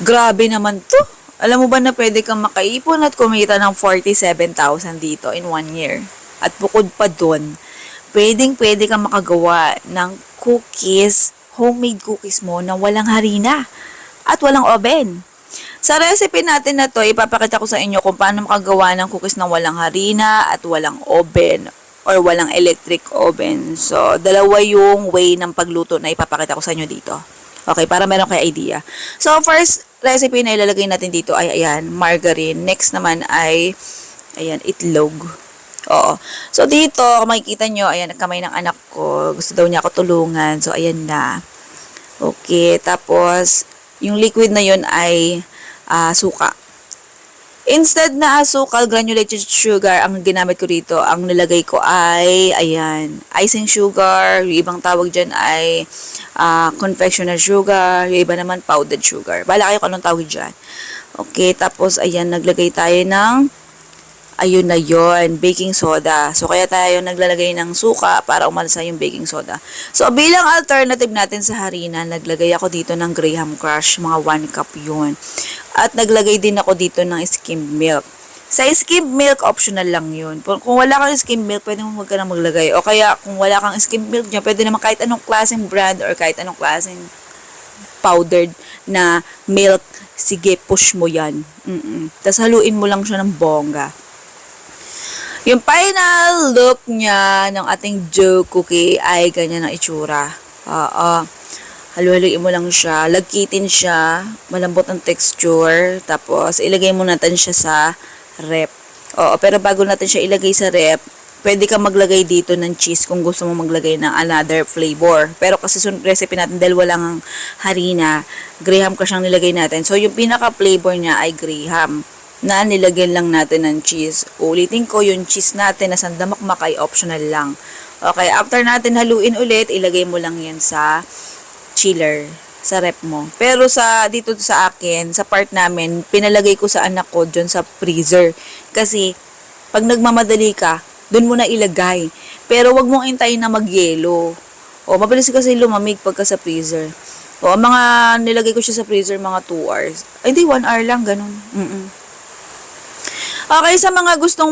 Grabe naman to. Alam mo ba na pwede kang makaipon at kumita ng 47,000 dito in 1 year? At bukod pa dun, pwedeng-pwede kang makagawa ng cookies, homemade cookies mo na walang harina at walang oven. Sa recipe natin na to, ipapakita ko sa inyo kung paano makagawa ng cookies na walang harina at walang oven or walang electric oven. So, dalawa yung way ng pagluto na ipapakita ko sa inyo dito. Okay, para meron kayo idea. So, first recipe na ilalagay natin dito ay, ayan, margarine. Next naman ay, ayan, itlog. Oo. So, dito, kung makikita nyo, ayan, kamay ng anak ko. Gusto daw niya ako tulungan. So, ayan na. Okay, tapos, yung liquid na yun ay suka. Instead na asukal, granulated sugar, ang ginamit ko dito, ang nilagay ko ay, ayan, icing sugar, yung ibang tawag dyan ay confectioner sugar, yung iba naman powdered sugar. Bala kayo kung anong tawag dyan. Okay, tapos, ayan, naglagay tayo ng, ayun na yon, baking soda. So, kaya tayo naglalagay ng suka para umalsa yung baking soda. So, bilang alternative natin sa harina, naglagay ako dito ng Graham Crush, mga 1 cup yun. At naglagay din ako dito ng skimmed milk. Sa skimmed milk, optional lang yun. Kung wala kang skimmed milk, pwede mo ka na maglagay. O kaya, kung wala kang skimmed milk dyan, pwede naman kahit anong klaseng brand or kahit anong klaseng powdered na milk. Sige, push mo yan. Tapos, haluin mo lang siya ng bongga. Yung final look niya ng ating dough cookie ay ganyan ang itsura. Halu-haluin mo lang siya. Lagkitin siya. Malambot ang texture. Tapos, ilagay mo natin siya sa rep. Oo, pero bago natin siya ilagay sa rep, pwede ka maglagay dito ng cheese kung gusto mo maglagay ng another flavor. Pero kasi sa recipe natin, dahil walang harina, Graham Crush ang nilagay natin. So, yung pinaka-flavor niya ay Graham na nilagyan lang natin ng cheese. Ulitin ko, yung cheese natin na sandamakmak ay optional lang. Okay, after natin haluin ulit, ilagay mo lang yan sa chiller, sa rep mo. Pero dito sa akin, sa part namin, pinalagay ko sa anak ko dyan sa freezer. Kasi, pag nagmamadali ka, dun mo na ilagay. Pero wag mong intayin na magyelo. O, mabilis kasi lumamig pagka sa freezer. O, mga nilagay ko siya sa freezer mga 2 hours. Ay, hindi, 1 hour lang, ganun. Okay, sa mga gustong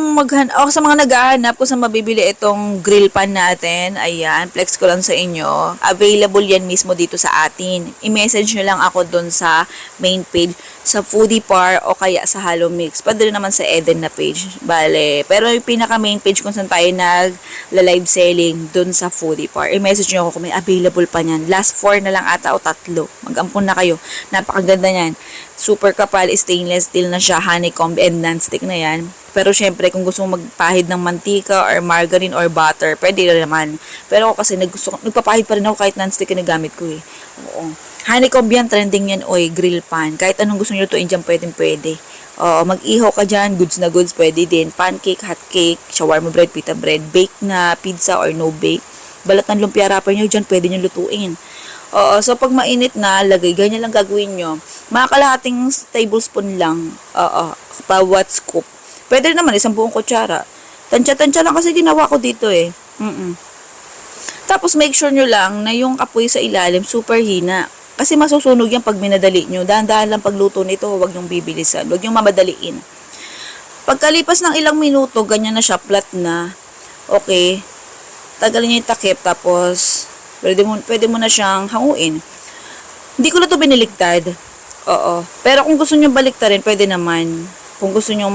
sa mga naghahanap kung sa mabibili itong grill pan natin, ayan, flex ko lang sa inyo. Available yan mismo dito sa atin. I-message nyo lang ako dun sa main page, sa Foodie Par o kaya sa Halo Mix. Pwede rin naman sa Eden na page. Bale, pero yung pinaka main page kung saan tayo nag-live selling dun sa Foodie Par. I-message nyo ako kung may available pa niyan. Last 4 na lang ata o 3. Mag-ampun na kayo. Napakaganda niyan. Super kapal, stainless steel na siya, honeycomb and non-stick na yan. Pero syempre, kung gusto mo magpahid ng mantika or margarine or butter, pwede rin naman. Pero ako kasi nagpapahid pa rin ako kahit non-stick na gamit ko eh. Oo. Honeycomb yan, trending yan, oy, grill pan. Kahit anong gusto nyo lutuin dyan, pwede. Oo, mag-ihaw ka dyan, goods na goods, pwede din. Pancake, hot cake, shawarma bread, pita bread, bake na pizza or no bake. Balat ng lumpia wrapper nyo dyan, pwede nyo lutuin. Oo, so pag mainit na, lagay, ganyan lang gagawin nyo. Mga kalahating tablespoon lang, bawat scoop. Pwede rin naman, isang buong kutsara. Tansya-tansya lang kasi ginawa ko dito eh. Tapos make sure nyo lang na yung apoy sa ilalim, super hina. Kasi masusunog yan pag minadali nyo. Dahan-dahan lang pagluto nito, huwag nyong bibilisan. Huwag nyong mamadaliin. Pagkalipas ng ilang minuto, ganyan na siya, flat na. Okay. Tagalin nyo yung takip, tapos pwede mo na siyang hanguin. Hindi ko na to biniligtad. Oo. Pero kung gusto nyo baliktarin, pwede naman. Kung gusto nyo,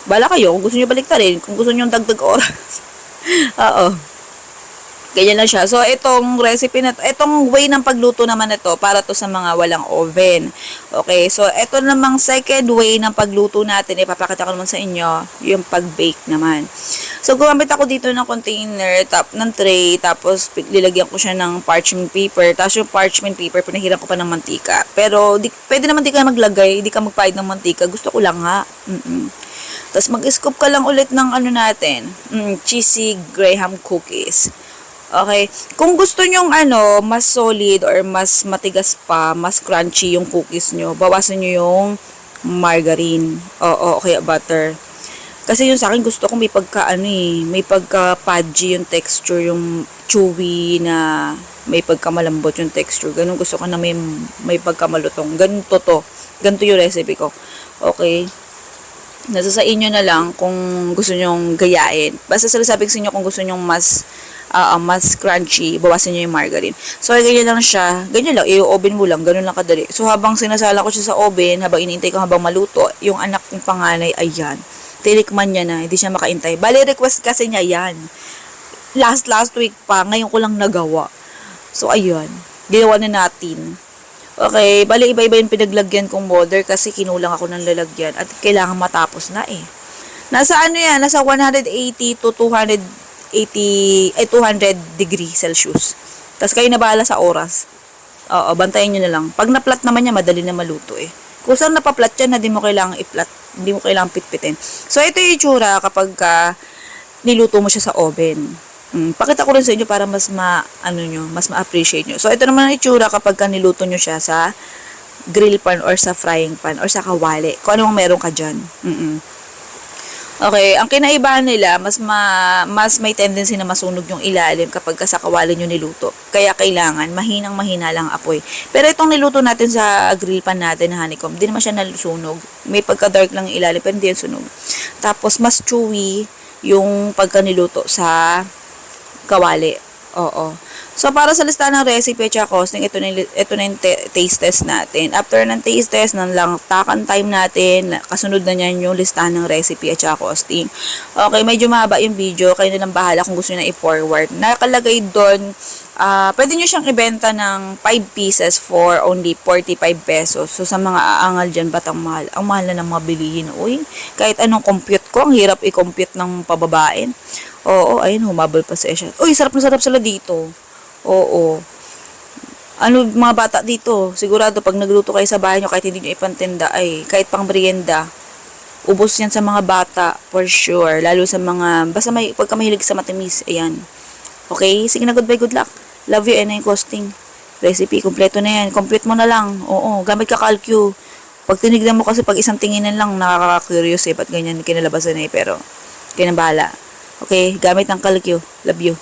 bala kayo, kung gusto nyo baliktarin, kung gusto nyo dagdag oras. Oo. Ganyan lang siya. So, itong recipe na to, itong way ng pagluto naman ito, para to sa mga walang oven. Okay, so, ito namang second way ng pagluto natin, ipapakita ko naman sa inyo, yung pag-bake naman. So, gumamit ako dito ng container, ng tray, tapos lilagyan ko siya ng parchment paper, tapos yung parchment paper, pinahiran ko pa ng mantika. Pero, pwede naman di ka maglagay, di ka magpahid ng mantika, gusto ko lang nga. Tapos, mag-scoop ka lang ulit ng natin, cheesy Graham cookies. Okay. Kung gusto nyong mas solid or mas matigas pa, mas crunchy yung cookies nyo, bawasan nyo yung margarine. Oo, kaya butter. Kasi yung sa akin gusto ko may may pagka pudgy yung texture, yung chewy na may pagkamalambot yung texture. Ganun gusto ko na may pagkamalutong. Ganun to. Ganito yung recipe ko. Okay? Nasa sa inyo na lang kung gusto nyong gayain. Basta sabi ko sa inyo kung gusto nyong mas crunchy, bawasan nyo yung margarine. So, ganyan lang siya. Ganyan lang, i-oven mo lang, ganun lang kadali. So, habang sinasala ko siya sa oven, habang inintay ko habang maluto, yung anak kong panganay, ayan. Tinikman niya na, hindi siya makaintay. Bali, request kasi niya yan. Last week pa, ngayon ko lang nagawa. So, ayun. Ginawa na natin. Okay, bali iba-iba yung pinaglagyan kong molder kasi kinulang ako ng lalagyan at kailangan matapos na eh. Nasa ano yan, nasa 180 to 200 200 degree Celsius. Tapos kayo na bahala sa oras. Oo, bantayan nyo na lang. Pag na-flat naman niya, madali na maluto eh. Kung saan napaplat yan, hindi mo kailangang i-flat. Hindi mo kailangang pitpitin. So, ito yung itsura kapag niluto mo siya sa oven. Pakita ko rin sa inyo para mas mas ma-appreciate nyo. So, ito naman ang itsura kapag niluto nyo siya sa grill pan or sa frying pan or sa kawali. Kung anong meron ka dyan. Okay, ang kinaibahan nila, mas may tendency na masunog yung ilalim kapag sa kawali nyo niluto. Kaya kailangan, mahina lang apoy. Pero itong niluto natin sa grill pan natin na honeycomb, di naman siya nalusunog. May pagka-dark lang yung ilalim, pero hindi yan sunog. Tapos, mas chewy yung pagka niluto sa kawali. Oo. So, para sa listahan ng recipe at costing, ito na yung taste test natin. After ng taste test, nang lang takan time natin, kasunod na niyan yung listahan ng recipe at costing. Okay, medyo mahaba yung video. Kayo na lang bahala kung gusto nyo na i-forward. Nakalagay doon, pwede nyo siyang ibenta ng 5 pieces for only 45 pesos. So, sa mga aangal dyan, ba't ang mahal? Ang mahal na ng mga bilihin. Uy, kahit anong compute ko, ang hirap i-compute ng pababain. Oo, ayun, humabol pa sa siya. Uy, sarap na sarap sila dito. Oo. Ano, mga bata dito, sigurado pag nagluto kayo sa bahay nyo, kahit hindi nyo ipantinda, ay, kahit pang merienda, ubos yan sa mga bata, for sure. Lalo sa mga, basta pagka mahilig sa matamis, ayan. Okay? Sige na, goodbye, good luck. Love you, and costing. Recipe, kompleto na yan. Compute mo na lang. Oo, gamit ka calcu. Pag tinignan mo kasi, pag isang tinginan lang, nakaka-curious eh, ba't ganyan kinalabasan eh, pero, kayo na bahala. Okay, gamit ang calcu. Love you.